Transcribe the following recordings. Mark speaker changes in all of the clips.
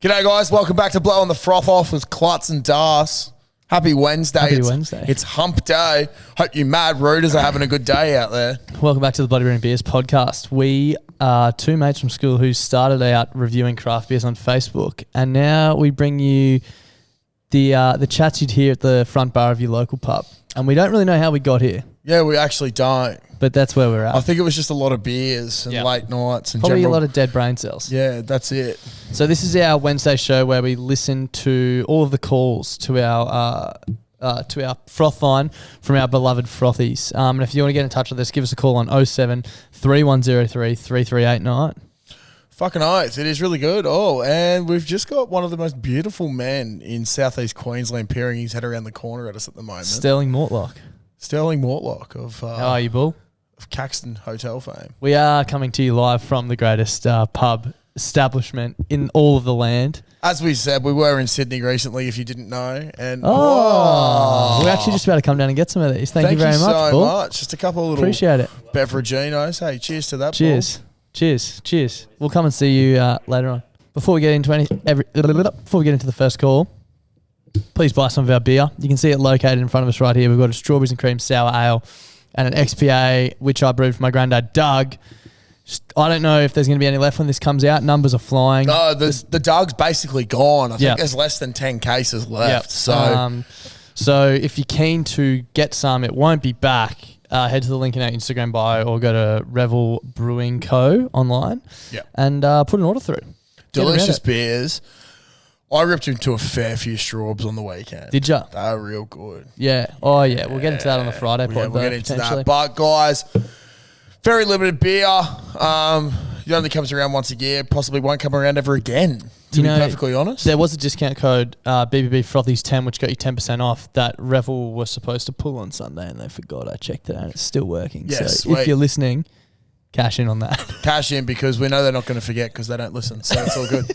Speaker 1: G'day, guys. Welcome back to Blow on the Froth Off with Klutz and Das. Happy Wednesday.
Speaker 2: Happy Wednesday.
Speaker 1: It's hump day. Hope you mad rooters are having a good day out there.
Speaker 2: Welcome back to the Bloody Room Beers podcast. We are two mates from school who started out reviewing craft beers on Facebook, and now we bring you the chats you'd hear at the front bar of your local pub. And we don't really know how we got here.
Speaker 1: Yeah, we actually don't.
Speaker 2: But that's where we're at.
Speaker 1: I think it was just a lot of beers and late nights and
Speaker 2: probably a lot of dead brain cells.
Speaker 1: Yeah, that's it.
Speaker 2: So this is our Wednesday show where we listen to all of the calls to our Frothline from our beloved Frothies. And if you want to get in touch with us, give us a call on 07 3103 3389.
Speaker 1: Fucking oath. It is really good. Oh, and we've just got one of the most beautiful men in southeast Queensland peering his head around the corner at us at the moment.
Speaker 2: Sterling Mortlock
Speaker 1: of
Speaker 2: how are you, Bull?
Speaker 1: Of Caxton Hotel fame.
Speaker 2: We are coming to you live from the greatest pub establishment in all of the land.
Speaker 1: As we said, we were in Sydney recently, if you didn't know. And
Speaker 2: we're actually just about to come down and get some of these. Thank you very much,
Speaker 1: so
Speaker 2: Bull.
Speaker 1: much. Just a couple of little
Speaker 2: Appreciate it.
Speaker 1: beveraginos. Hey, cheers to that,
Speaker 2: Cheers.
Speaker 1: Bull.
Speaker 2: Cheers. We'll come and see you later on. Before we get into the first call, please buy some of our beer. You can see it located in front of us right here. We've got a strawberries and cream sour ale and an XPA, which I brewed for my granddad, Doug. I don't know if there's going to be any left when this comes out. Numbers are flying.
Speaker 1: No, the Doug's basically gone. I think there's less than 10 cases left.
Speaker 2: So if you're keen to get some, it won't be back. Head to the link in our Instagram bio or go to Revel Brewing Co. online and put an order through.
Speaker 1: Delicious beers. I ripped into a fair few strawbs on the weekend.
Speaker 2: Did ya?
Speaker 1: They were real good.
Speaker 2: Yeah. Oh, yeah. We'll get into that on the Friday pod.
Speaker 1: We'll get into that. But, guys, very limited beer. It only comes around once a year. Possibly won't come around ever again, to be perfectly honest.
Speaker 2: There was a discount code, BBB Frothies 10, which got you 10% off, that Revel was supposed to pull on Sunday, and they forgot. I checked it out, and it's still working.
Speaker 1: Yes,
Speaker 2: so if you're listening, cash in on that.
Speaker 1: Cash in, because we know they're not going to forget because they don't listen, so it's all good.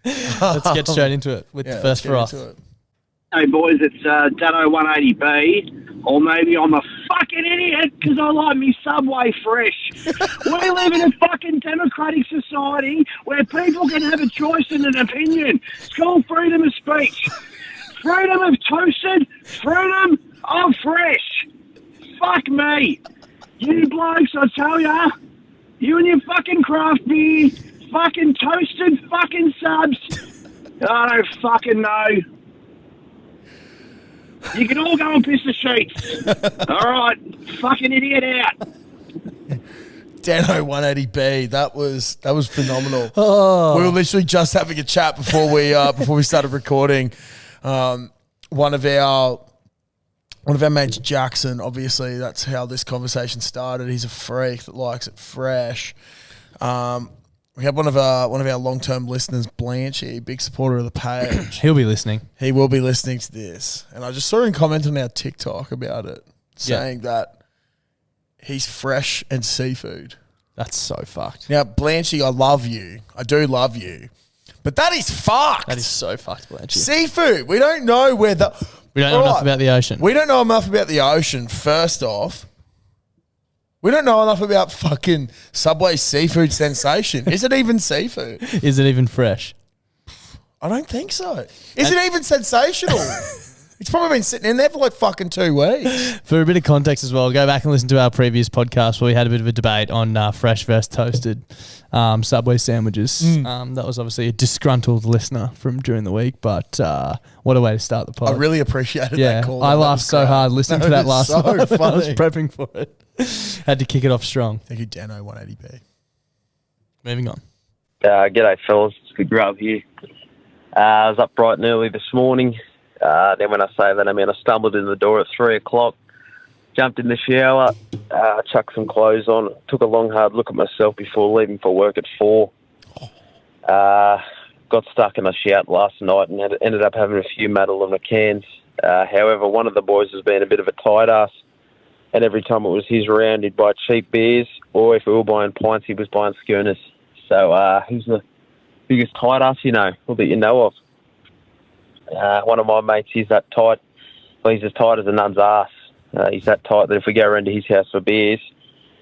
Speaker 2: Let's get straight into it with the first Froth.
Speaker 3: Hey boys, it's Dano 180B, or maybe I'm a fucking idiot because I like me Subway fresh. We live in a fucking democratic society where people can have a choice and an opinion. It's called freedom of speech. Freedom of toasted, freedom of fresh. Fuck me. You blokes, I tell ya, you and your fucking craft beer, fucking toasted fucking subs. I don't fucking know. You can all go and piss the sheets. All right, fucking idiot out.
Speaker 1: Dano 180B, that was phenomenal. We were literally just having a chat before we started recording. One of our mates, Jackson, obviously that's how this conversation started. He's a freak that likes it fresh. We had one of our long-term listeners, Blanchy, big supporter of the page.
Speaker 2: He'll be listening.
Speaker 1: He will be listening to this. And I just saw him comment on our TikTok about it, saying that he's fresh and seafood.
Speaker 2: That's so fucked.
Speaker 1: Now, Blanchy, I love you. I do love you. But that is fucked.
Speaker 2: That is so fucked, Blanchy.
Speaker 1: Seafood. We don't know where the...
Speaker 2: We don't know enough about the ocean.
Speaker 1: We don't know enough about the ocean, first off. We don't know enough about fucking Subway seafood sensation. Is it even seafood?
Speaker 2: Is it even fresh?
Speaker 1: I don't think so. Is it even sensational? It's probably been sitting in there for like fucking 2 weeks.
Speaker 2: For a bit of context as well, go back and listen to our previous podcast where we had a bit of a debate on fresh versus toasted Subway sandwiches. That was obviously a disgruntled listener from during the week, but what a way to start the pod.
Speaker 1: I really appreciated that call.
Speaker 2: I laughed so hard listening to that last night when I was prepping for it. Had to kick it off strong.
Speaker 1: Thank you, Dano 180B.
Speaker 2: Moving on.
Speaker 4: G'day, fellas. It's good grub here. I was up bright and early this morning. Then when I say that, I mean I stumbled in the door at 3 o'clock, jumped in the shower, chucked some clothes on, took a long, hard look at myself before leaving for work at 4. Got stuck in a shout last night and ended up having a few Madalena cans. However, one of the boys has been a bit of a tight ass, and every time it was his round, he'd buy cheap beers, or if we were buying pints, he was buying schooners. So who's the biggest tight ass you know, or that you know of? One of my mates, he's that tight. Well, he's as tight as a nun's ass. He's that tight that if we go around to his house for beers,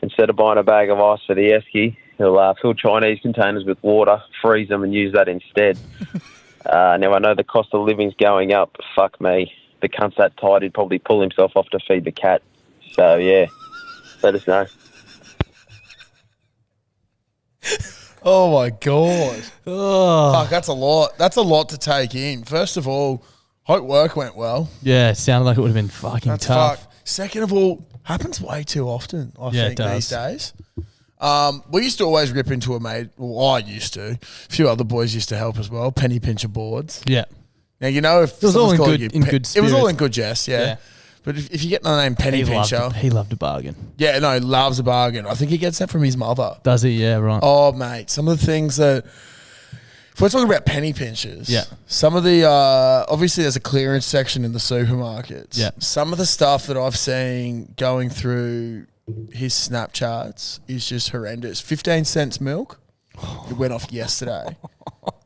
Speaker 4: instead of buying a bag of ice for the esky, He'll fill Chinese containers with water, freeze them, and use that instead. Now, I know the cost of living's going up. Fuck me. The cunt's that tight, he'd probably pull himself off to feed the cat. So, yeah, let us know.
Speaker 1: Oh, my God.
Speaker 2: Oh.
Speaker 1: Fuck, that's a lot. That's a lot to take in. First of all, hope work went well.
Speaker 2: Yeah, it sounded like it would have been fucking
Speaker 1: That's
Speaker 2: tough.
Speaker 1: fuck. Second of all, happens way too often, I
Speaker 2: Yeah,
Speaker 1: think,
Speaker 2: it
Speaker 1: these
Speaker 2: does.
Speaker 1: days. We used to always rip into a mate. Well, I used to. A few other boys used to help as well. Penny pincher boards.
Speaker 2: Yeah.
Speaker 1: Now, you know, if
Speaker 2: It was all
Speaker 1: someone's
Speaker 2: in
Speaker 1: calling
Speaker 2: good-
Speaker 1: you
Speaker 2: in good
Speaker 1: it was all
Speaker 2: spirits.
Speaker 1: in good jest, yeah.
Speaker 2: Yeah.
Speaker 1: But if you get the name Penny Pincher,
Speaker 2: He loved a bargain.
Speaker 1: yeah, no, loves a bargain. I think he gets that from his mother.
Speaker 2: Does he? Yeah, right.
Speaker 1: Oh, mate, some of the things that, if we're talking about penny pinchers,
Speaker 2: Yeah.
Speaker 1: some of the, obviously there's a clearance section in the supermarkets.
Speaker 2: Yeah.
Speaker 1: Some of the stuff that I've seen going through his Snapchats is just horrendous. 15 cents milk, it went off yesterday.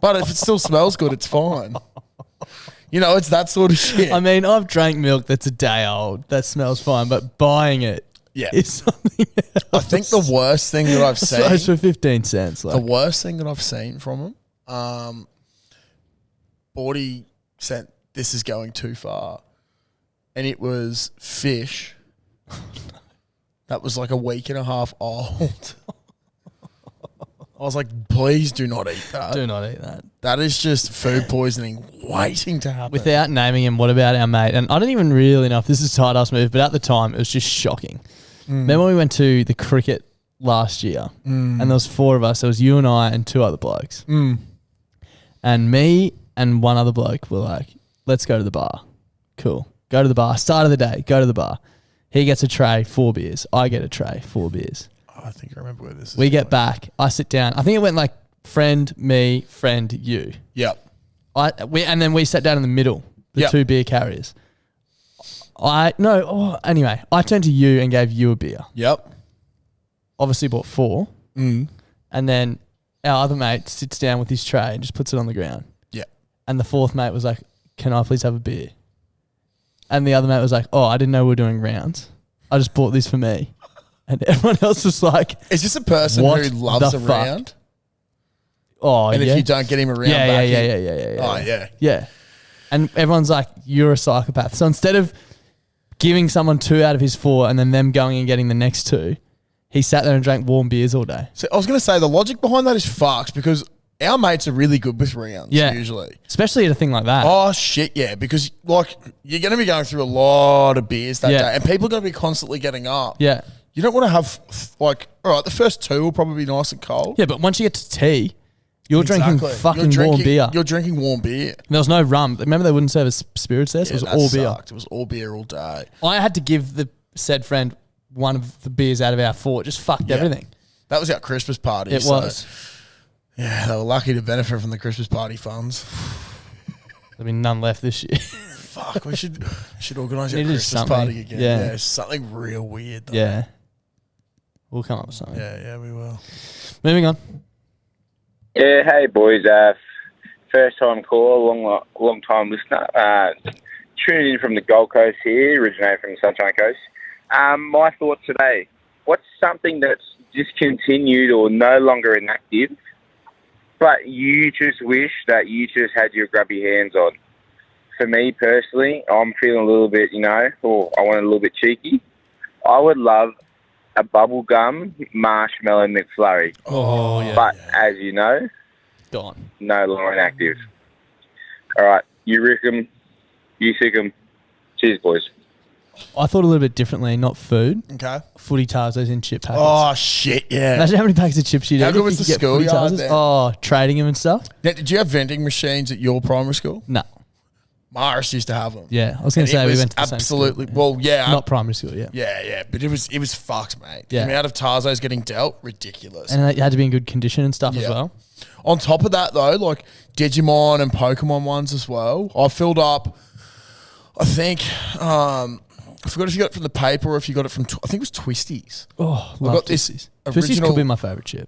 Speaker 1: But if it still smells good, it's fine. You know, it's that sort of shit.
Speaker 2: I mean, I've drank milk that's a day old. That smells fine, but buying it
Speaker 1: Yeah.
Speaker 2: is something else.
Speaker 1: I think the worst thing that I've
Speaker 2: So it's
Speaker 1: seen,
Speaker 2: for 15 cents.
Speaker 1: the
Speaker 2: Like,
Speaker 1: worst thing that I've seen from him, Bordy sent, this is going too far. And it was fish that was like a week and a half old. I was like, please do not eat that.
Speaker 2: do not eat that.
Speaker 1: That is just food poisoning waiting to happen.
Speaker 2: Without naming him, what about our mate? And I don't even really know if this is a tight ass move, but at the time, it was just shocking. Remember when we went to the cricket last year, and there was 4 of us. There was you and I and 2 other blokes. And me and one other bloke were like, let's go to the bar. Cool. Go to the bar. Start of the day, go to the bar. He gets a tray, 4 beers. I get a tray, 4 beers.
Speaker 1: I think I remember where this is
Speaker 2: We get
Speaker 1: going.
Speaker 2: back. I sit down. I think it went like friend, me, friend, you.
Speaker 1: Yep.
Speaker 2: And then we sat down in the middle, the
Speaker 1: Yep.
Speaker 2: 2 beer carriers. Anyway, I turned to you and gave you a beer.
Speaker 1: Yep.
Speaker 2: Obviously bought 4. And then our other mate sits down with his tray and just puts it on the ground.
Speaker 1: Yep.
Speaker 2: And the 4th mate was like, can I please have a beer? And the other mate was like, oh, I didn't know we were doing rounds. I just bought this for me. And everyone else was like,
Speaker 1: Is this a person
Speaker 2: What
Speaker 1: who loves
Speaker 2: the
Speaker 1: a
Speaker 2: fuck?
Speaker 1: round?
Speaker 2: oh,
Speaker 1: And
Speaker 2: yeah.
Speaker 1: if you don't get him around
Speaker 2: yeah,
Speaker 1: back
Speaker 2: yeah,
Speaker 1: in-
Speaker 2: yeah, yeah, yeah, yeah.
Speaker 1: Oh, yeah.
Speaker 2: Yeah. And everyone's like, you're a psychopath. So instead of giving someone 2 out of his 4 and then them going and getting the next 2, he sat there and drank warm beers all day.
Speaker 1: So I was going to say the logic behind that is fucked because our mates are really good with rounds
Speaker 2: Yeah.
Speaker 1: usually.
Speaker 2: Especially at a thing like that.
Speaker 1: Oh, shit, yeah. Because, like, you're going to be going through a lot of beers that
Speaker 2: Yeah.
Speaker 1: day and people are going to be constantly getting up.
Speaker 2: Yeah.
Speaker 1: You don't want to have, like, all right, the first 2 will probably be nice and cold.
Speaker 2: Yeah, but once you get to tea, you're drinking
Speaker 1: Exactly.
Speaker 2: fucking
Speaker 1: You're
Speaker 2: warm beer.
Speaker 1: You're drinking warm beer.
Speaker 2: There was no rum. Remember they wouldn't serve us spirits there? So it was
Speaker 1: that
Speaker 2: all beer.
Speaker 1: sucked. It was all beer all day.
Speaker 2: I had to give the said friend one of the beers out of our 4. It just fucked
Speaker 1: Yeah.
Speaker 2: everything.
Speaker 1: That was our Christmas party.
Speaker 2: It was.
Speaker 1: Yeah, they were lucky to benefit from the Christmas party funds.
Speaker 2: There'll be none left this year.
Speaker 1: Fuck, we should organise our
Speaker 2: Need to do
Speaker 1: Christmas
Speaker 2: something.
Speaker 1: party again.
Speaker 2: Yeah.
Speaker 1: Yeah, something real weird though.
Speaker 2: Yeah. We'll come up with something.
Speaker 1: Yeah, we will.
Speaker 2: Moving on.
Speaker 5: Yeah, hey boys. First time caller, long time listener. Tuning in from the Gold Coast here, originating from the Sunshine Coast. My thoughts today: what's something that's discontinued or no longer inactive, but you just wish that you just had your grubby hands on? For me personally, I'm feeling a little bit, or I want a little bit cheeky. I would love a bubblegum marshmallow McFlurry.
Speaker 2: Oh, yeah.
Speaker 5: But as you know,
Speaker 2: Gone.
Speaker 5: no longer inactive. All right, you rick 'em, you sick 'em. Cheers, boys.
Speaker 2: I thought a little bit differently, not food.
Speaker 1: Okay.
Speaker 2: Footy Tarzos in chip packets.
Speaker 1: Oh shit, yeah.
Speaker 2: Imagine how many packets of chips you'd
Speaker 1: How
Speaker 2: eat
Speaker 1: good
Speaker 2: if
Speaker 1: was
Speaker 2: you
Speaker 1: the
Speaker 2: could get Footy
Speaker 1: schoolyard
Speaker 2: Tarzos.
Speaker 1: then?
Speaker 2: Oh, trading them and stuff?
Speaker 1: Now, did you have vending machines at your primary school?
Speaker 2: No.
Speaker 1: Morris used to have them.
Speaker 2: Yeah, I was going
Speaker 1: And
Speaker 2: to say
Speaker 1: it
Speaker 2: we
Speaker 1: was
Speaker 2: went to the
Speaker 1: absolutely
Speaker 2: same school.
Speaker 1: well, yeah,
Speaker 2: Not primary school, yeah.
Speaker 1: yeah, but it was fucked, mate.
Speaker 2: Yeah.
Speaker 1: The amount of Tarzos getting dealt, ridiculous.
Speaker 2: And it had to be in good condition and stuff as
Speaker 1: Yeah.
Speaker 2: well.
Speaker 1: On top of that, though, like Digimon and Pokemon ones as well, I filled up. I think I forgot if you got it from the paper or if you got it from. I think it was Twisties.
Speaker 2: Oh,
Speaker 1: I
Speaker 2: love
Speaker 1: got this
Speaker 2: Twisties. Twisties
Speaker 1: original-
Speaker 2: could be my favourite chip.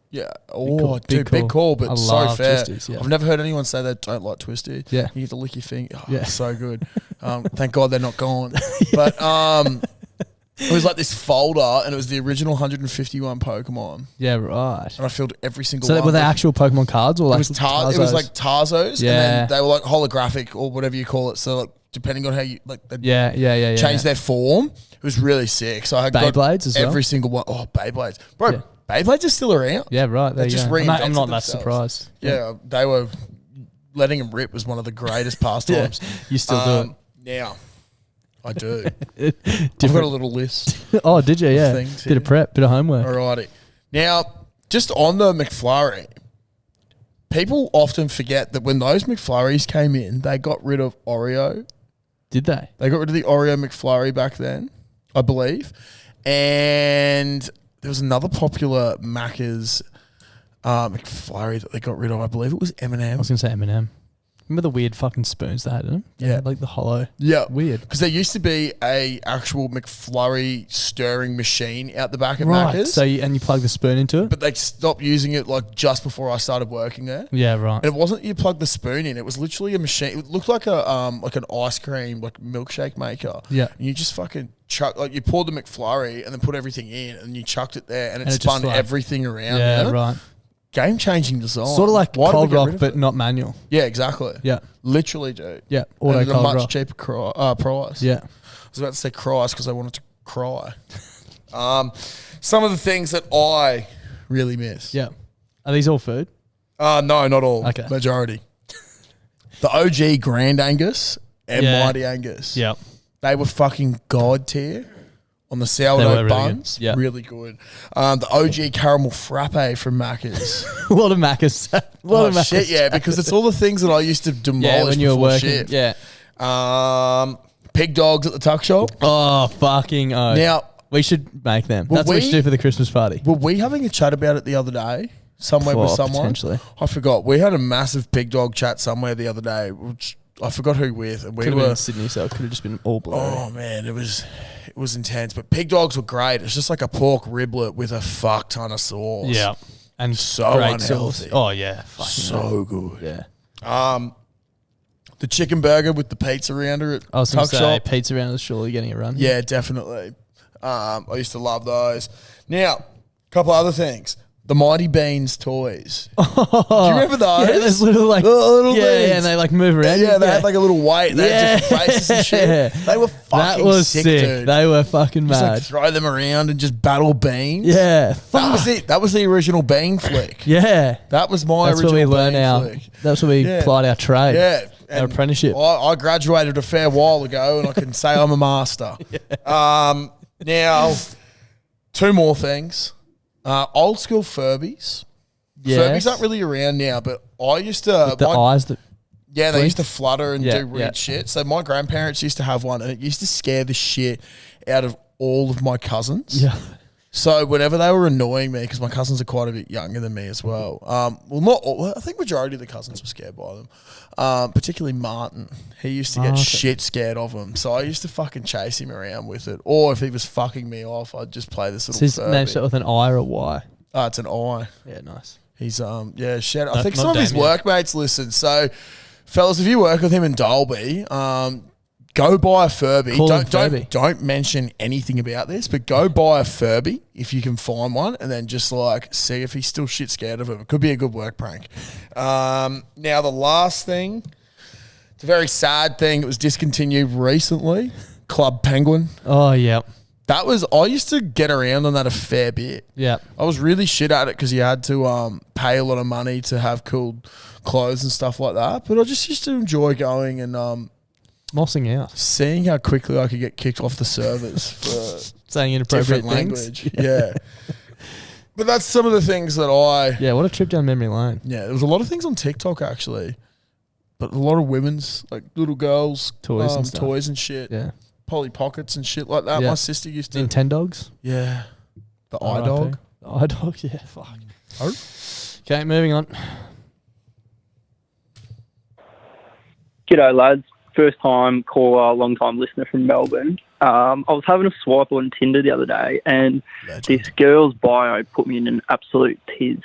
Speaker 1: Yeah.
Speaker 2: call,
Speaker 1: Oh, dude, big call, but
Speaker 2: I
Speaker 1: so
Speaker 2: love
Speaker 1: fair.
Speaker 2: Twisties, yeah.
Speaker 1: I've never heard anyone say they don't like Twisties.
Speaker 2: Yeah.
Speaker 1: You get to lick your finger. Oh,
Speaker 2: Yeah.
Speaker 1: so good. Thank God they're not gone. But It was like this folder, and it was the original 151 Pokemon.
Speaker 2: Yeah, right.
Speaker 1: And I filled every single
Speaker 2: So
Speaker 1: one.
Speaker 2: were they actual Pokemon cards or like
Speaker 1: it was like Tarzos,
Speaker 2: Yeah.
Speaker 1: and then they were like holographic or whatever you call it. So like depending on how you like, they
Speaker 2: yeah.
Speaker 1: change their form. It was really sick. So I had
Speaker 2: Beyblades
Speaker 1: got
Speaker 2: as well?
Speaker 1: every single one. Oh, Beyblades, bro!
Speaker 2: Yeah.
Speaker 1: Beyblades are still around.
Speaker 2: Yeah, right. There
Speaker 1: They
Speaker 2: you
Speaker 1: just
Speaker 2: go.
Speaker 1: reinvented
Speaker 2: I'm not that
Speaker 1: themselves.
Speaker 2: surprised.
Speaker 1: Yeah, they were letting them rip was one of the greatest pastimes.
Speaker 2: You still do
Speaker 1: Now, I do.
Speaker 2: it.
Speaker 1: I've got a little list.
Speaker 2: Oh, did you? Yeah.
Speaker 1: things
Speaker 2: Bit of prep, bit of homework.
Speaker 1: Alrighty. Now, just on the McFlurry, people often forget that when those McFlurries came in, they got rid of Oreo.
Speaker 2: Did they?
Speaker 1: They got rid of the Oreo McFlurry back then, I believe. And there was another popular Macca's McFlurry that they got rid of. I believe it was M&M.
Speaker 2: I was going to say M&M. Remember the weird fucking spoons they had in them?
Speaker 1: Yeah.
Speaker 2: Like the hollow.
Speaker 1: Yeah.
Speaker 2: Weird.
Speaker 1: Because there used to be a actual McFlurry stirring machine out the back of
Speaker 2: Right.
Speaker 1: Macca's.
Speaker 2: So and you plug the spoon into it?
Speaker 1: But they stopped using it like just before I started working there.
Speaker 2: Yeah, right.
Speaker 1: And it wasn't you plug the spoon in; it was literally a machine. It looked like like an ice cream, like milkshake maker.
Speaker 2: Yeah.
Speaker 1: And you just fucking chuck, like you poured the McFlurry and then put everything in, and you chucked it there, and it
Speaker 2: And it
Speaker 1: spun
Speaker 2: just like-
Speaker 1: everything around.
Speaker 2: Yeah,
Speaker 1: there.
Speaker 2: right.
Speaker 1: Game changing design.
Speaker 2: Sort of like
Speaker 1: Why did we
Speaker 2: cold
Speaker 1: get rid
Speaker 2: rock,
Speaker 1: of
Speaker 2: but
Speaker 1: it?
Speaker 2: not manual.
Speaker 1: Yeah, exactly.
Speaker 2: Yeah.
Speaker 1: Literally, dude.
Speaker 2: Yeah.
Speaker 1: And
Speaker 2: Auto
Speaker 1: at a
Speaker 2: cold
Speaker 1: much
Speaker 2: rock.
Speaker 1: cheaper price.
Speaker 2: Yeah.
Speaker 1: I was about to say Christ because I wanted to cry. Some of the things that I really miss.
Speaker 2: Yeah. Are these all food?
Speaker 1: No, not all.
Speaker 2: Okay.
Speaker 1: Majority. The OG Grand Angus and
Speaker 2: Yeah.
Speaker 1: Mighty Angus.
Speaker 2: Yeah.
Speaker 1: They were fucking god tier on the
Speaker 2: They
Speaker 1: sourdough
Speaker 2: were really
Speaker 1: buns.
Speaker 2: good. Yeah.
Speaker 1: Really good. The OG caramel frappe from Macca's.
Speaker 2: A lot of Macca's. A lot of Macca's.
Speaker 1: Shit, yeah, because it's all the things that I used to demolish
Speaker 2: Yeah, when you were
Speaker 1: before
Speaker 2: working.
Speaker 1: shift.
Speaker 2: Yeah.
Speaker 1: Pig dogs at the tuck shop.
Speaker 2: Oh, fucking oh.
Speaker 1: Now,
Speaker 2: We should make them.
Speaker 1: Well,
Speaker 2: That's what we should
Speaker 1: we-
Speaker 2: do for the Christmas party.
Speaker 1: were we having a chat about it the other day? Somewhere with
Speaker 2: Oh,
Speaker 1: someone?
Speaker 2: potentially.
Speaker 1: I forgot. We had a massive pig dog chat somewhere the other day, which I forgot who with. And we
Speaker 2: Could have been
Speaker 1: were
Speaker 2: in Sydney, so it could have just been all blurry.
Speaker 1: Oh man, it was intense. But pig dogs were great. It's just like a pork riblet with a fuck ton of sauce.
Speaker 2: Yeah. And
Speaker 1: So
Speaker 2: great
Speaker 1: unhealthy.
Speaker 2: sauce. Oh, yeah. Fucking
Speaker 1: So good.
Speaker 2: Yeah.
Speaker 1: The chicken burger with the pizza rounder at
Speaker 2: I was going
Speaker 1: Tuck
Speaker 2: to say,
Speaker 1: Shop.
Speaker 2: pizza round is surely getting a run.
Speaker 1: Yeah, definitely. I used to love those. Now, a couple other things. The Mighty Beans toys. Do you remember those?
Speaker 2: Yeah, those little like,
Speaker 1: Little
Speaker 2: yeah,
Speaker 1: things.
Speaker 2: and they like move around.
Speaker 1: Yeah, they had like a little weight. And they had different faces and shit. They were fucking
Speaker 2: That was
Speaker 1: sick,
Speaker 2: sick.
Speaker 1: dude.
Speaker 2: They were fucking
Speaker 1: Just
Speaker 2: mad.
Speaker 1: like throw them around and just battle beans.
Speaker 2: Yeah.
Speaker 1: That was it. That was the original bean flick.
Speaker 2: Yeah.
Speaker 1: That was my
Speaker 2: That's where
Speaker 1: original
Speaker 2: we learn
Speaker 1: bean
Speaker 2: our.
Speaker 1: flick.
Speaker 2: That's where we
Speaker 1: Yeah.
Speaker 2: applied our trade.
Speaker 1: Yeah.
Speaker 2: Our apprenticeship.
Speaker 1: I graduated a fair while ago and I can say I'm a master. Now, two more things. Old school Furbies.
Speaker 2: Yes.
Speaker 1: Furbies aren't really around now, but I used to.
Speaker 2: The eyes that.
Speaker 1: Yeah, they
Speaker 2: blink?
Speaker 1: used to flutter and
Speaker 2: Yeah,
Speaker 1: do weird
Speaker 2: yeah.
Speaker 1: shit. So my grandparents used to have one, and it used to scare the shit out of all of my cousins.
Speaker 2: Yeah.
Speaker 1: So whenever they were annoying me, because my cousins are quite a bit younger than me as well. Well, not all. I think majority of the cousins were scared by them. Particularly Martin. He used to get
Speaker 2: okay.
Speaker 1: shit scared of them. So I used to fucking chase him around with it. Or if he was fucking me off, I'd just play this
Speaker 2: So
Speaker 1: little
Speaker 2: his name
Speaker 1: Furby.
Speaker 2: starts with an I or a Y.
Speaker 1: It's an eye.
Speaker 2: Yeah, nice.
Speaker 1: He's yeah, shout. I
Speaker 2: No,
Speaker 1: think
Speaker 2: not
Speaker 1: some of his
Speaker 2: Damien.
Speaker 1: workmates listen. So, fellas, if you work with him in Dolby, go buy a Furby.
Speaker 2: Call him Furby.
Speaker 1: Don't mention anything about this, but go buy a Furby if you can find one, and then just like see if he's still shit scared of him. It could be a good work prank. Now the last thing, it's a very sad thing. It was discontinued recently. Club Penguin.
Speaker 2: Oh, yeah.
Speaker 1: That was, I used to get around on that a fair bit.
Speaker 2: Yeah.
Speaker 1: I was really shit at it because you had to pay a lot of money to have cool clothes and stuff like that. But I just used to enjoy going and
Speaker 2: Mossing out.
Speaker 1: seeing how quickly I could get kicked off the servers for
Speaker 2: Saying inappropriate
Speaker 1: different
Speaker 2: things.
Speaker 1: language. Yeah. But that's some of the things that
Speaker 2: Yeah, what a trip down memory lane.
Speaker 1: yeah, there was a lot of things on TikTok actually. But a lot of women's, like little girls,
Speaker 2: Toys and stuff.
Speaker 1: toys and shit.
Speaker 2: Yeah.
Speaker 1: Polly Pockets and shit like that.
Speaker 2: Yeah.
Speaker 1: My sister used to.
Speaker 2: Nintendogs.
Speaker 1: Yeah. The
Speaker 2: RIP.
Speaker 1: iDog.
Speaker 2: The iDog, yeah, fuck.
Speaker 1: Oh.
Speaker 2: Okay, moving on.
Speaker 6: G'day, lads. First time caller, long time listener from Melbourne. I was having a swipe on Tinder the other day, and
Speaker 1: Legend.
Speaker 6: this girl's bio put me in an absolute tiz.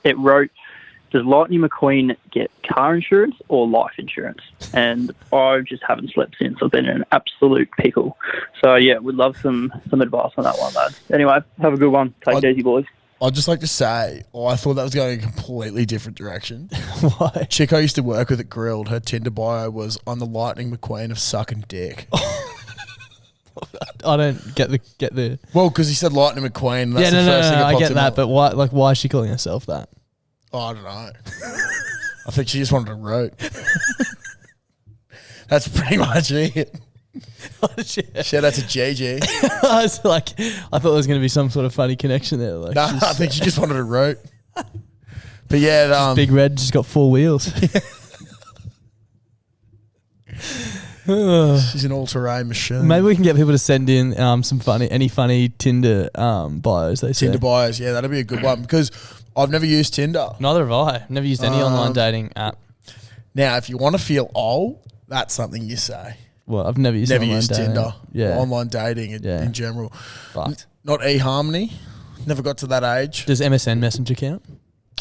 Speaker 6: It wrote, does Lightning McQueen get car insurance or life insurance? And I just haven't slept since. I've been in an absolute pickle. So, yeah, we'd love some advice on that one, lads. Anyway, have a good one. Take it easy, boys.
Speaker 1: I'd just like to say, I thought that was going a completely different direction.
Speaker 2: Why?
Speaker 1: Chick I used to work with at Grilled, her Tinder bio was, I'm the Lightning McQueen of sucking dick.
Speaker 2: I don't get the.
Speaker 1: Well, because he said Lightning McQueen. And that's
Speaker 2: Yeah,
Speaker 1: the first thing that
Speaker 2: I
Speaker 1: popped
Speaker 2: get
Speaker 1: in
Speaker 2: that,
Speaker 1: my-
Speaker 2: but why? Like, why is she calling herself that?
Speaker 1: Oh, I don't know. I think she just wanted a root. That's pretty much it. Shout out to JJ.
Speaker 2: I was like, I thought there was going to be some sort of funny connection there. Like,
Speaker 1: No, I think she just wanted a root. But yeah,
Speaker 2: Big Red just got 4 wheels.
Speaker 1: she's an all-terrain machine.
Speaker 2: Maybe we can get people to send in some any funny Tinder bios. They say
Speaker 1: Tinder bios, yeah, that'd be a good one because I've never used Tinder.
Speaker 2: Neither have I. Never used any online dating app.
Speaker 1: Now, if you want to feel old, that's something you say.
Speaker 2: Well, I've never used dating.
Speaker 1: Tinder.
Speaker 2: Yeah,
Speaker 1: Online dating in general.
Speaker 2: Fucked.
Speaker 1: Not eHarmony. Never got to that age.
Speaker 2: Does MSN Messenger count?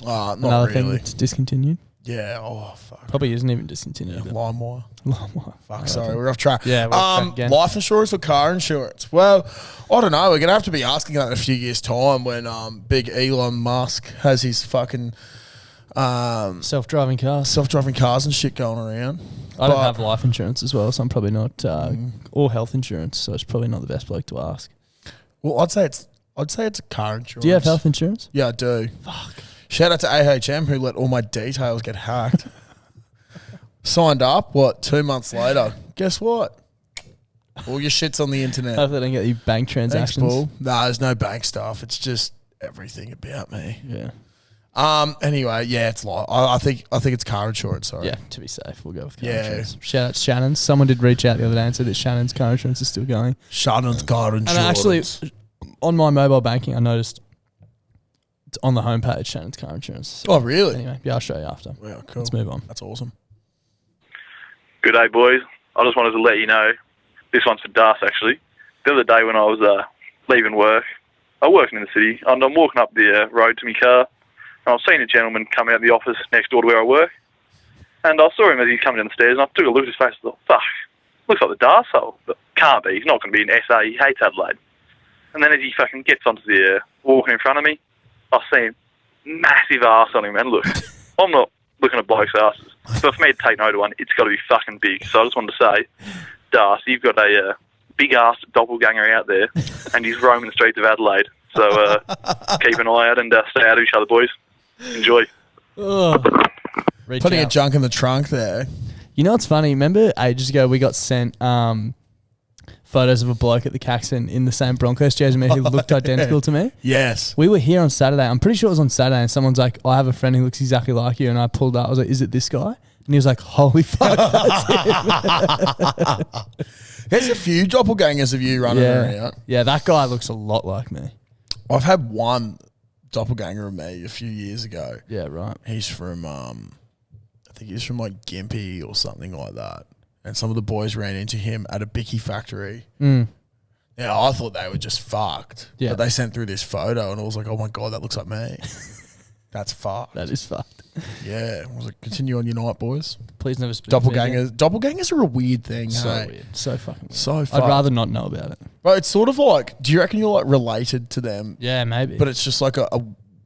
Speaker 1: Not
Speaker 2: Another
Speaker 1: really.
Speaker 2: thing that's discontinued.
Speaker 1: Yeah. Oh fuck.
Speaker 2: Probably isn't even discontinued.
Speaker 1: Yeah, LimeWire.
Speaker 2: LimeWire.
Speaker 1: Fuck. Sorry, we're off track.
Speaker 2: Yeah. We're off track again.
Speaker 1: Life insurance or car insurance? Well, I don't know. We're gonna have to be asking that in a few years' time when big Elon Musk has his fucking
Speaker 2: self-driving cars
Speaker 1: and shit going around.
Speaker 2: I don't have life insurance as well, so I'm probably not, or health insurance, so it's probably not the best bloke to ask.
Speaker 1: Well, I'd say it's a car insurance.
Speaker 2: Do you have health insurance?
Speaker 1: Yeah, I do.
Speaker 2: Fuck.
Speaker 1: Shout out to AHM who let all my details get hacked. Signed up, 2 months later? Guess what? All your shit's on the internet.
Speaker 2: Hopefully they don't get you bank transactions.
Speaker 1: Thanks, Paul. No, there's no bank stuff. It's just everything about me.
Speaker 2: Yeah.
Speaker 1: Anyway, yeah, it's like I think it's car insurance. Sorry.
Speaker 2: Yeah, to be safe, we'll go with car
Speaker 1: Yeah.
Speaker 2: insurance. Shout out to Shannon's. Someone did reach out the other day and said that Shannon's car insurance is still going.
Speaker 1: Shannon's car insurance.
Speaker 2: And actually, on my mobile banking, I noticed it's on the homepage, Shannon's car insurance. So
Speaker 1: oh, really?
Speaker 2: anyway, yeah, I'll show you after.
Speaker 1: Well, cool.
Speaker 2: Let's move on.
Speaker 1: That's awesome.
Speaker 7: Good day, boys. I just wanted to let you know, this one's for Das, actually. The other day when I was leaving work, I work in the city, and I'm walking up the road to my car, and I was seeing a gentleman come out of the office next door to where I work, and I saw him as he's coming down the stairs, and I took a look at his face and thought, fuck, looks like the Darsehole, but can't be. He's not going to be an SA. He hates Adelaide. And then as he fucking gets onto the walking in front of me, I see him, massive arse on him, and look, I'm not looking at blokes' asses, but for me to take note of one, it's got to be fucking big. So I just wanted to say, Das, you've got a big-ass doppelganger out there, and he's roaming the streets of Adelaide. So keep an eye out and stay out of each other, boys. Enjoy.
Speaker 2: Reach
Speaker 1: Putting a
Speaker 2: out.
Speaker 1: junk in the trunk there.
Speaker 2: You know what's funny? Remember ages ago we got sent photos of a bloke at the Caxton in the same Broncos jersey who looked identical to me?
Speaker 1: Yes.
Speaker 2: We were here on Saturday. I'm pretty sure it was on Saturday, and someone's like, I have a friend who looks exactly like you, and I pulled up. I was like, is it this guy? And he was like, holy fuck, that's him.
Speaker 1: There's a few doppelgangers of you running around.
Speaker 2: Yeah, that guy looks a lot like me.
Speaker 1: I've had one doppelganger of me a few years ago.
Speaker 2: Yeah, right.
Speaker 1: He's from, I think he's from like Gympie or something like that. And some of the boys ran into him at a Bicky factory.
Speaker 2: Mm.
Speaker 1: Yeah, I thought they were just fucked.
Speaker 2: Yeah.
Speaker 1: But they sent through this photo and I was like, oh my God, that looks like me. That's fucked.
Speaker 2: That is fucked.
Speaker 1: Yeah. I was like, continue on your night, boys.
Speaker 2: Please never speak to me again.
Speaker 1: Doppelgangers are a weird thing,
Speaker 2: So
Speaker 1: hey?
Speaker 2: weird. So fucking weird.
Speaker 1: So fucked.
Speaker 2: I'd rather not know about it.
Speaker 1: But it's sort of like, do you reckon you're like related to them?
Speaker 2: Yeah, maybe.
Speaker 1: But it's just like a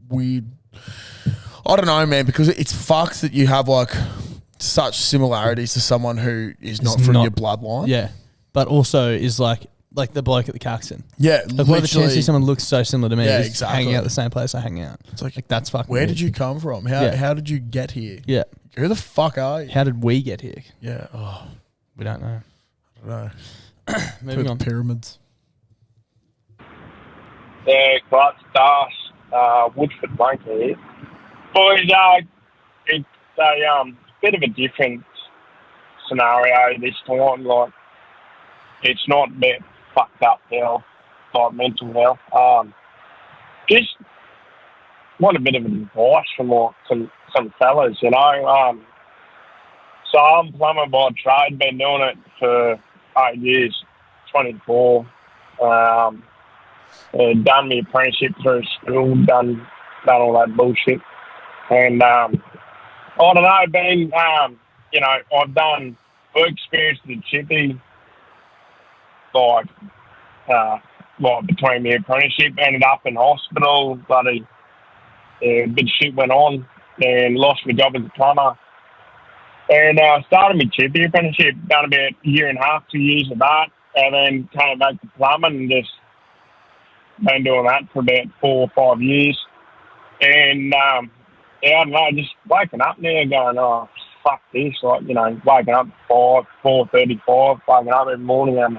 Speaker 1: weird, I don't know, man, because it's fucked that you have like such similarities to someone who is not from your bloodline.
Speaker 2: Yeah. But also is like the bloke at the Caxton.
Speaker 1: Yeah,
Speaker 2: Like, what are the chances someone looks so similar to me?
Speaker 1: Yeah,
Speaker 2: who's
Speaker 1: exactly.
Speaker 2: hanging out the same place I hang out.
Speaker 1: It's like
Speaker 2: that's fucking
Speaker 1: where
Speaker 2: weird.
Speaker 1: did you come from? How did you get here?
Speaker 2: Yeah.
Speaker 1: Who the fuck are you?
Speaker 2: How did we get here?
Speaker 1: Yeah. Oh,
Speaker 2: We don't know.
Speaker 1: I don't know.
Speaker 2: Moving on.
Speaker 1: Pyramids.
Speaker 8: Yeah, Clark's Das, Woodford Bunker here. Boys, it's a bit of a different scenario this time. Like, it's not a bit fucked up health, like mental health. Just want a bit of advice from like some fellas, you know. So I'm a plumber by trade, been doing it for 8 years, 24. Done my apprenticeship through school, done all that bullshit. And I don't know, been, I've done work experience at the chippy, like between the apprenticeship, ended up in hospital, bloody, a bit of shit went on, and lost my job as a plumber. And started my chippy apprenticeship, done about a year and a half, 2 years of that, and then came back to plumbing and just been doing that for about 4 or 5 years. And, I don't know, just waking up now going, oh, fuck this, waking up at 4:35, waking up every morning and,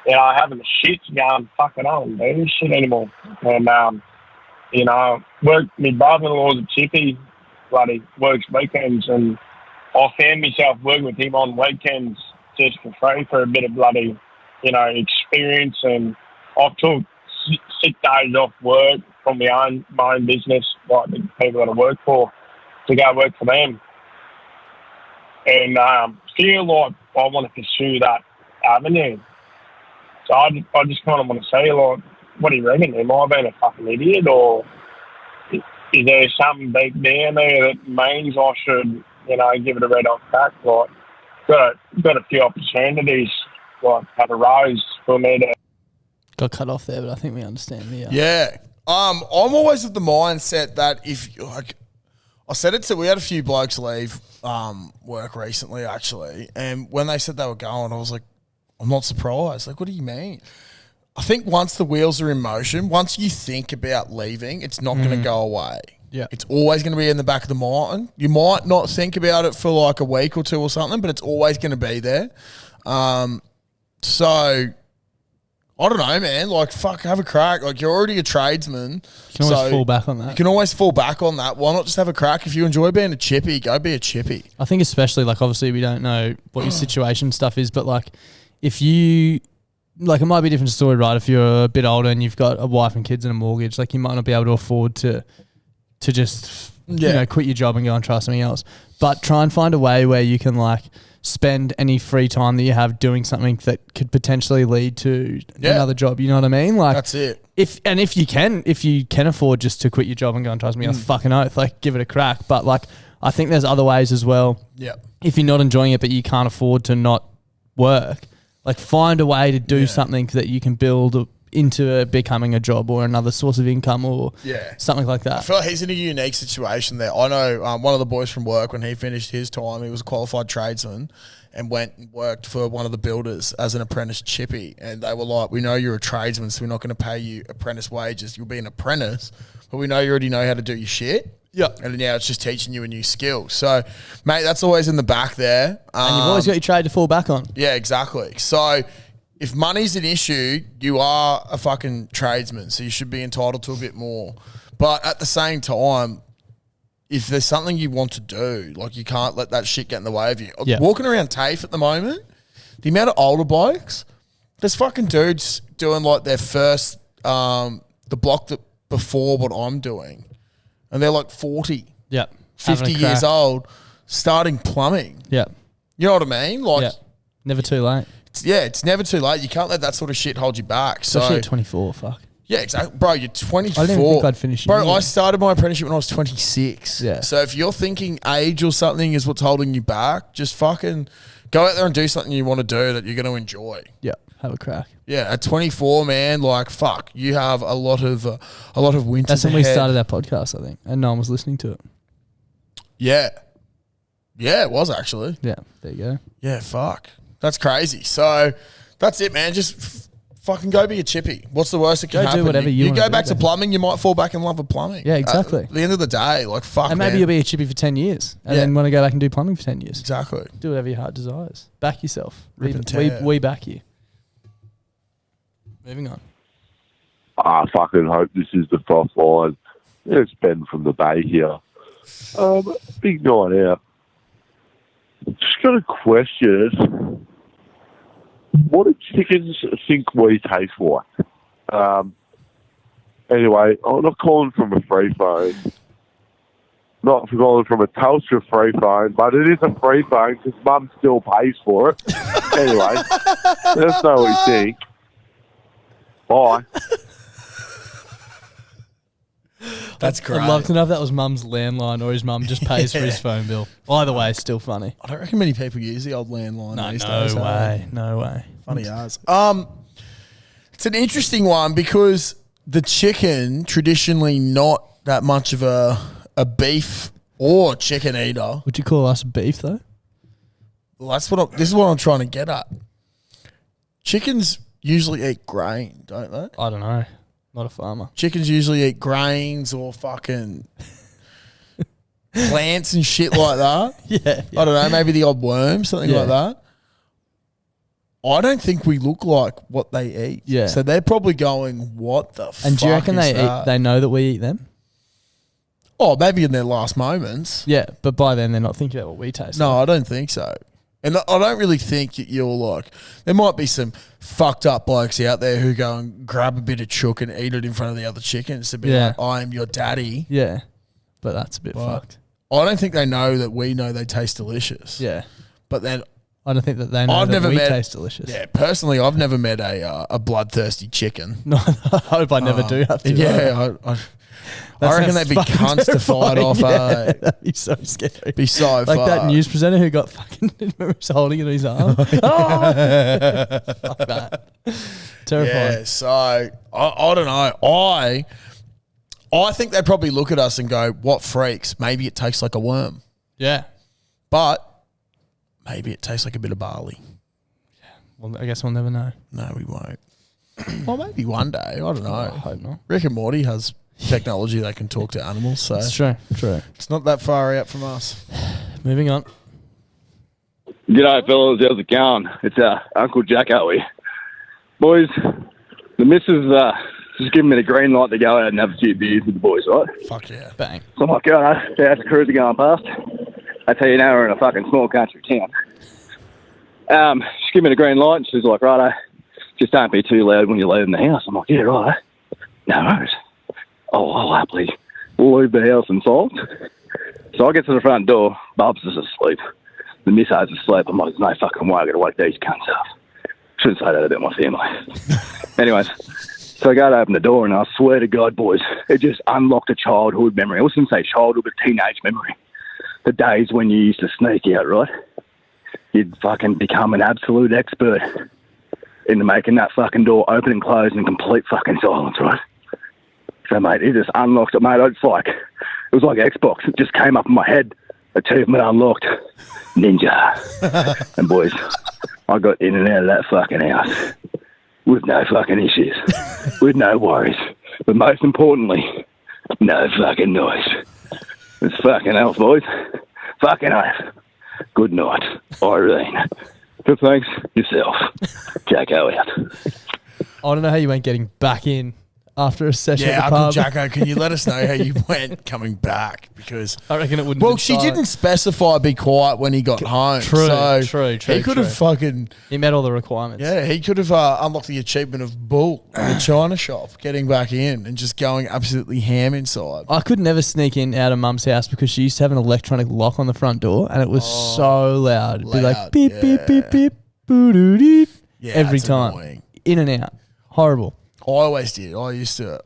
Speaker 8: having the shits going, fucking, I don't do this shit anymore. And, my brother-in-law's a chippy, bloody works weekends, and I found myself working with him on weekends just for free for a bit of bloody, experience. And I took 6 days off work from my own business, like the people that I work for, to go work for them. And feel like I want to pursue that avenue. So I just kind of want to say, like, what do you reckon? Am I being a fucking idiot, or is there something deep down there that means I should, give it a red hot crack? Like, got a few opportunities, like, have arose for me to.
Speaker 2: Got cut off there, but I think we understand.
Speaker 1: Yeah. I'm always of the mindset that if, like, I said it to, we had a few blokes leave work recently, actually, and when they said they were going, I was like, I'm not surprised. Like, what do you mean? I think once the wheels are in motion, once you think about leaving, it's not going to go away.
Speaker 2: Yeah.
Speaker 1: It's always going to be in the back of the mind. You might not think about it for like a week or two or something, but it's always going to be there. So I don't know, man. Like, fuck, have a crack. Like, you're already a tradesman.
Speaker 2: You can always fall back on that.
Speaker 1: You can always fall back on that. Why not just have a crack? If you enjoy being a chippy, go be a chippy.
Speaker 2: I think especially, like, obviously we don't know what your situation stuff is, but, like, if you, like, it might be a different story, right? If you're a bit older and you've got a wife and kids and a mortgage, like, you might not be able to afford to just, quit your job and go and try something else. But try and find a way where you can, like, spend any free time that you have doing something that could potentially lead to another job. You know what I mean? Like,
Speaker 1: that's it.
Speaker 2: If you can afford just to quit your job and go and try something else, fucking oath, like, give it a crack. But, like, I think there's other ways as well.
Speaker 1: Yeah.
Speaker 2: If you're not enjoying it, but you can't afford to not work, like, find a way to do something that you can build into becoming a job or another source of income or something like that.
Speaker 1: I feel like he's in a unique situation there. I know one of the boys from work, when he finished his time, he was a qualified tradesman and went and worked for one of the builders as an apprentice chippy. And they were like, we know you're a tradesman, so we're not going to pay you apprentice wages. You'll be an apprentice, but we know you already know how to do your shit. Yeah. And now it's just teaching you a new skill. So, mate, that's always in the back there.
Speaker 2: And you've always got your trade to fall back on.
Speaker 1: Yeah, exactly. So, if money's an issue, you are a fucking tradesman, so you should be entitled to a bit more. But at the same time, if there's something you want to do, like, you can't let that shit get in the way of you. Yeah. Walking around TAFE at the moment, the amount of older blokes, there's fucking dudes doing, like, their first, the block that before what I'm doing. And they're like 40, 50 years old, starting plumbing.
Speaker 2: Yeah.
Speaker 1: You know what I mean? Like,
Speaker 2: never too late.
Speaker 1: It's never too late. You can't let that sort of shit hold you back.
Speaker 2: Especially at 24, fuck.
Speaker 1: Yeah, exactly. Bro, you're 24.
Speaker 2: I didn't even think I'd finish.
Speaker 1: Bro, I started my apprenticeship when I was 26.
Speaker 2: Yeah.
Speaker 1: So if you're thinking age or something is what's holding you back, just fucking go out there and do something you want to do that you're going to enjoy.
Speaker 2: Yeah, have a crack.
Speaker 1: Yeah, at 24, man, like, fuck, you have a lot of winters
Speaker 2: That's when
Speaker 1: ahead.
Speaker 2: we started our podcast, I think, and no one was listening to it.
Speaker 1: Yeah. Yeah, it was actually.
Speaker 2: Yeah, there you go.
Speaker 1: Yeah, fuck. That's crazy. So that's it, man. Just fucking go be a chippy. What's the worst that can happen?
Speaker 2: Do whatever you
Speaker 1: go back to plumbing, you might fall back in love with plumbing.
Speaker 2: Yeah, exactly.
Speaker 1: At the end of the day, like, fuck,
Speaker 2: and maybe
Speaker 1: man.
Speaker 2: you'll be a chippy for 10 years and then want to go back and do plumbing for 10 years.
Speaker 1: Exactly.
Speaker 2: Do whatever your heart desires. Back yourself.
Speaker 1: Rip and tear.
Speaker 2: We back you. Moving on.
Speaker 9: I fucking hope this is the Frothline. It's Ben from the Bay here. Big night out. Just got a question. What do chickens think we taste like? Anyway, I'm not calling from a free phone. Not calling from a Telstra free phone, but it is a free phone because Mum still pays for it. Anyway, let us know what you think. Bye.
Speaker 1: That's great.
Speaker 2: I'd love to know if that was mum's landline or his mum just pays for his phone bill. Either way, it's still funny.
Speaker 1: I don't reckon many people use the old landline these
Speaker 2: No
Speaker 1: days.
Speaker 2: way. No way.
Speaker 1: Funny as. It's an interesting one because the chicken, traditionally not that much of a beef or chicken eater.
Speaker 2: Would you call us beef though?
Speaker 1: Well, this is what I'm trying to get at. Chickens usually eat grain, don't they?
Speaker 2: I don't know. Not a farmer.
Speaker 1: Chickens usually eat grains or fucking plants and shit like that.
Speaker 2: Yeah.
Speaker 1: I don't know, maybe the odd worm, something like that. I don't think we look like what they eat.
Speaker 2: Yeah.
Speaker 1: So they're probably going, what the fuck
Speaker 2: And do you reckon
Speaker 1: is
Speaker 2: they
Speaker 1: that?
Speaker 2: they know that we eat them?
Speaker 1: Oh, maybe in their last moments.
Speaker 2: Yeah, but by then they're not thinking about what we taste.
Speaker 1: No,
Speaker 2: like.
Speaker 1: I don't think so. And I don't really think you're like, there might be some fucked up blokes out there who go and grab a bit of chook and eat it in front of the other chickens to be like, I am your daddy.
Speaker 2: Yeah, but that's a bit fucked.
Speaker 1: I don't think they know that we know they taste delicious.
Speaker 2: Yeah.
Speaker 1: But then
Speaker 2: I don't think that they know that we taste delicious.
Speaker 1: Yeah, personally, I've never met a bloodthirsty chicken.
Speaker 2: No, I hope I never do have to.
Speaker 1: Yeah, I reckon they'd be cunts to fight off.
Speaker 2: Yeah, that'd be so scary.
Speaker 1: Be so
Speaker 2: like that news presenter who got fucking remember he's holding it in his arm. Fuck that. Terrifying.
Speaker 1: Yeah, so I don't know. I think they'd probably look at us and go, "What freaks? Maybe it tastes like a worm."
Speaker 2: Yeah,
Speaker 1: but maybe it tastes like a bit of barley.
Speaker 2: Yeah, well, I guess we'll never know.
Speaker 1: No, we won't. Well, maybe one day. I don't know. I
Speaker 2: hope not.
Speaker 1: Rick and Morty has technology that can talk to animals, so
Speaker 2: it's true.
Speaker 1: It's not that far out from us.
Speaker 2: Moving on.
Speaker 10: G'day, fellas. How's it going? It's Uncle Jack, are we? Boys, the missus just giving me the green light to go out and have a few beers with the boys, right?
Speaker 1: Fuck yeah.
Speaker 2: Bang.
Speaker 10: So I'm like, God, how's the cruiser going past? That's how you know we're in a fucking small country town. She's giving me the green light and she's like, righto, just don't be too loud when you're leaving the house. I'm like, yeah, right. No worries. Oh, I'll happily leave the house in silence. So I get to the front door. Bubs is asleep. The missus is asleep. I'm like, there's no fucking way I got to wake these cunts up. Shouldn't say that about my family. Anyways, so I go to open the door and I swear to God, boys, it just unlocked a childhood memory. I wasn't say childhood, but teenage memory. The days when you used to sneak out, right? You'd fucking become an absolute expert into making that fucking door open and close in complete fucking silence, right? So, mate, it just unlocked it, mate. It was like Xbox. It just came up in my head. Achievement unlocked. Ninja. And, boys, I got in and out of that fucking house with no fucking issues, with no worries. But most importantly, no fucking noise. It's fucking health, boys. Fucking oath. Good night, Irene. Good thanks, yourself. Jacko out.
Speaker 2: I don't know how you went getting back in after a session
Speaker 1: Yeah,
Speaker 2: at the
Speaker 1: Uncle
Speaker 2: pub.
Speaker 1: Jacko, can you let us know how you went coming back? Because
Speaker 2: I reckon it wouldn't.
Speaker 1: Well,
Speaker 2: have been
Speaker 1: she
Speaker 2: silent.
Speaker 1: didn't specify be quiet when he got home.
Speaker 2: True,
Speaker 1: so
Speaker 2: true.
Speaker 1: He could have fucking.
Speaker 2: He met all the requirements.
Speaker 1: Yeah, he could have unlocked the achievement of bull in the China shop, getting back in and just going absolutely ham inside.
Speaker 2: I could never sneak in out of Mum's house because she used to have an electronic lock on the front door, and it was so loud. It'd be like
Speaker 1: loud,
Speaker 2: beep beep beep beep boo doo dee every
Speaker 1: it's
Speaker 2: time,
Speaker 1: annoying.
Speaker 2: in and out, horrible.
Speaker 1: I always did. I used to.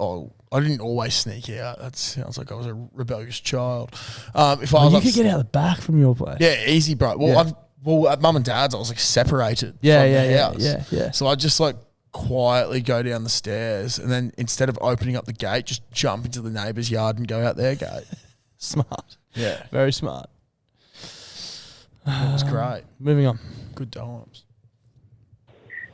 Speaker 1: I didn't always sneak out. That sounds like I was a rebellious child. If I was
Speaker 2: you could get out the back from your place.
Speaker 1: Yeah, easy, bro. Well,
Speaker 2: Yeah.
Speaker 1: At Mum and Dad's, I was like separated.
Speaker 2: Yeah,
Speaker 1: from
Speaker 2: yeah,
Speaker 1: the
Speaker 2: yeah,
Speaker 1: house.
Speaker 2: yeah.
Speaker 1: So I just like quietly go down the stairs, and then instead of opening up the gate, just jump into the neighbour's yard and go out their gate.
Speaker 2: Smart.
Speaker 1: Yeah,
Speaker 2: Very smart.
Speaker 1: it was great.
Speaker 2: Moving on.
Speaker 1: Good times.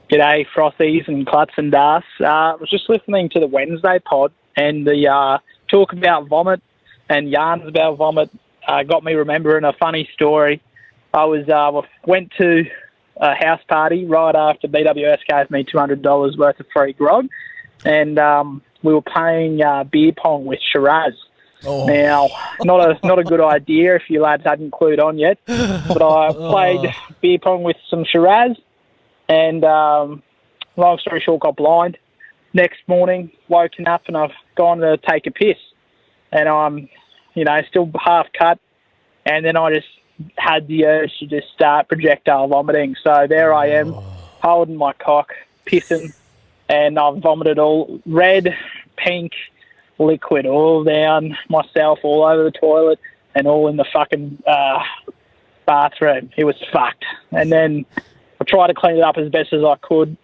Speaker 11: G'day, Frothies and Klutz and Das. I was just listening to the Wednesday pod, and the talk about vomit and yarns about vomit got me remembering a funny story. I went to a house party right after BWS gave me $200 worth of free grog, and we were playing beer pong with Shiraz.
Speaker 1: Oh.
Speaker 11: Now, not a good idea if you lads hadn't clued on yet, but I played beer pong with some Shiraz, and long story short, got blind. Next morning, woken up and I've gone to take a piss, and I'm, still half cut, and then I just had the urge to just start projectile vomiting. So there I am, holding my cock, pissing, and I've vomited all red, pink, liquid all down myself, all over the toilet, and all in the fucking bathroom. It was fucked. And then I tried to clean it up as best as I could,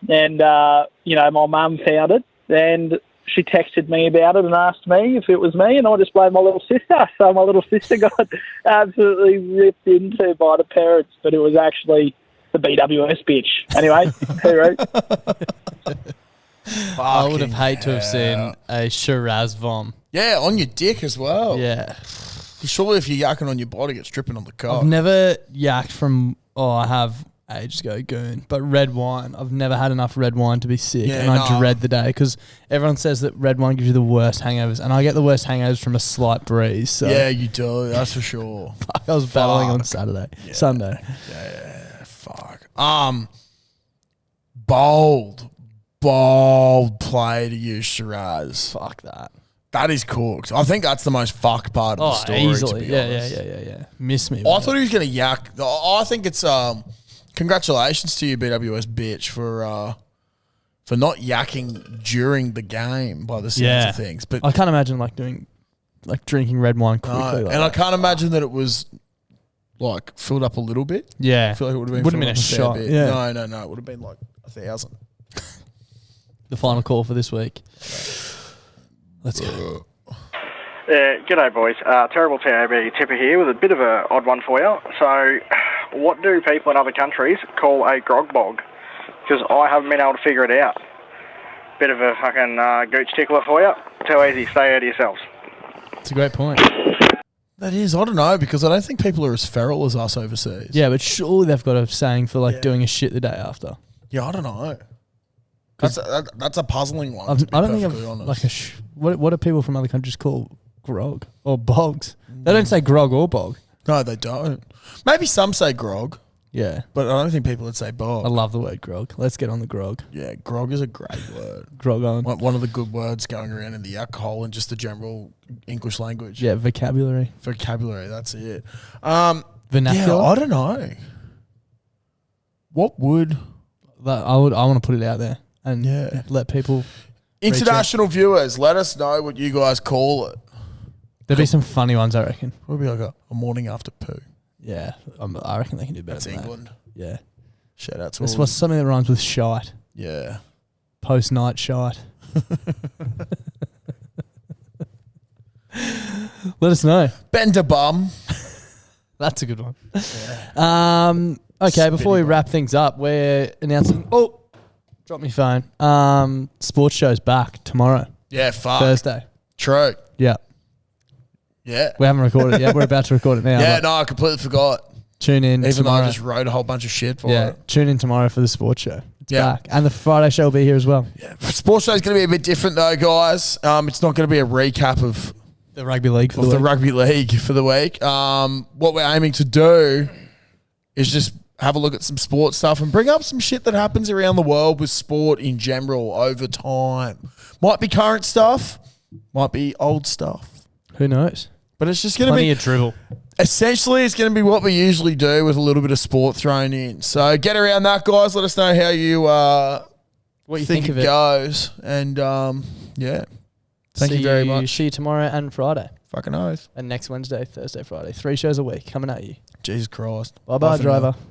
Speaker 11: and my mum found it, and she texted me about it and asked me if it was me, and I just blamed my little sister. So my little sister got absolutely ripped into by the parents, but it was actually the BWS bitch. Anyway, hooroo.
Speaker 2: I would have hated to have seen a Shiraz vom.
Speaker 1: Yeah, on your dick as well.
Speaker 2: Yeah.
Speaker 1: Surely if you're yakking on your body, it's dripping on the cock.
Speaker 2: I've never yacked from, I have ages ago, goon. But red wine, I've never had enough red wine to be sick.
Speaker 1: Yeah,
Speaker 2: and I dread the day because everyone says that red wine gives you the worst hangovers. And I get the worst hangovers from a slight breeze. So.
Speaker 1: Yeah, you do. That's for sure.
Speaker 2: I was battling on Sunday.
Speaker 1: Yeah, fuck. Bold play to use Shiraz.
Speaker 2: Fuck that.
Speaker 1: That is cooked. I think that's the most fucked part of the story.
Speaker 2: Easily.
Speaker 1: To be honest.
Speaker 2: Yeah. Miss me.
Speaker 1: I thought he was going to yak. I think it's congratulations to you, BWS bitch, for not yakking during the game by the sounds of things. But
Speaker 2: I can't imagine drinking red wine quickly.
Speaker 1: I can't imagine that it was filled up a little bit.
Speaker 2: Yeah,
Speaker 1: I feel like it would have been
Speaker 2: wouldn't have been a shot.
Speaker 1: Bit.
Speaker 2: Yeah.
Speaker 1: No, it would have been like 1,000.
Speaker 2: The final call for this week. Let's go.
Speaker 12: G'day, boys. Terrible TAB Tipper here with a bit of an odd one for you. So, what do people in other countries call a grog bog? Because I haven't been able to figure it out. Bit of a fucking gooch tickler for you. Too easy. Stay out of yourselves.
Speaker 2: It's a great point.
Speaker 1: That is. I don't know, because I don't think people are as feral as us overseas.
Speaker 2: Yeah, but surely they've got a saying for doing a shit the day after.
Speaker 1: Yeah, I don't know. That's a puzzling one.
Speaker 2: I don't think I've what do people from other countries call grog or bogs? They don't say grog or bog.
Speaker 1: No, they don't. Maybe some say grog.
Speaker 2: Yeah,
Speaker 1: but I don't think people would say bog.
Speaker 2: I love the word grog. Let's get on the grog.
Speaker 1: Yeah, grog is a great word.
Speaker 2: Grog on.
Speaker 1: One of the good words going around in the alcohol and just the general English language.
Speaker 2: Yeah, vocabulary.
Speaker 1: That's it.
Speaker 2: Vernacular.
Speaker 1: Yeah, I don't know. What would
Speaker 2: I want to put it out there and let people.
Speaker 1: International viewers, let us know what you guys call it.
Speaker 2: There'll be some funny ones, I reckon.
Speaker 1: It'll be like a morning after poo.
Speaker 2: Yeah, I reckon they can do better.
Speaker 1: That's
Speaker 2: than
Speaker 1: England.
Speaker 2: That. Yeah.
Speaker 1: Shout out to
Speaker 2: This was something that rhymes with shite.
Speaker 1: Yeah.
Speaker 2: Post night shite. Let us know.
Speaker 1: Bender bum.
Speaker 2: That's a good one. Yeah. Okay, before we wrap things up, we're announcing. Oh, drop me phone. Sports show's back tomorrow.
Speaker 1: Yeah, fuck.
Speaker 2: Thursday.
Speaker 1: True.
Speaker 2: Yeah.
Speaker 1: Yeah.
Speaker 2: We haven't recorded it yet. We're about to record it now.
Speaker 1: Yeah, no, I completely forgot.
Speaker 2: Tune in
Speaker 1: Even
Speaker 2: tomorrow.
Speaker 1: though I just wrote a whole bunch of shit for it.
Speaker 2: Tune in tomorrow for the sports show. It's back. And the Friday show will be here as well.
Speaker 1: Yeah. Sports show is going to be a bit different though, guys. It's not going to be a recap of
Speaker 2: the rugby league for
Speaker 1: the week. What we're aiming to do is just have a look at some sports stuff and bring up some shit that happens around the world with sport in general over time. Might be current stuff, might be old stuff.
Speaker 2: Who knows?
Speaker 1: But it's just going to be
Speaker 2: plenty of dribble.
Speaker 1: Essentially, it's going to be what we usually do with a little bit of sport thrown in. So get around that, guys. Let us know how you
Speaker 2: what you think of it
Speaker 1: goes. And yeah, thank you very much.
Speaker 2: See you tomorrow and Friday.
Speaker 1: Fucking oath.
Speaker 2: And next Wednesday, Thursday, Friday. 3 shows a week coming at you.
Speaker 1: Jesus Christ.
Speaker 2: Bye-bye, driver.
Speaker 1: Now.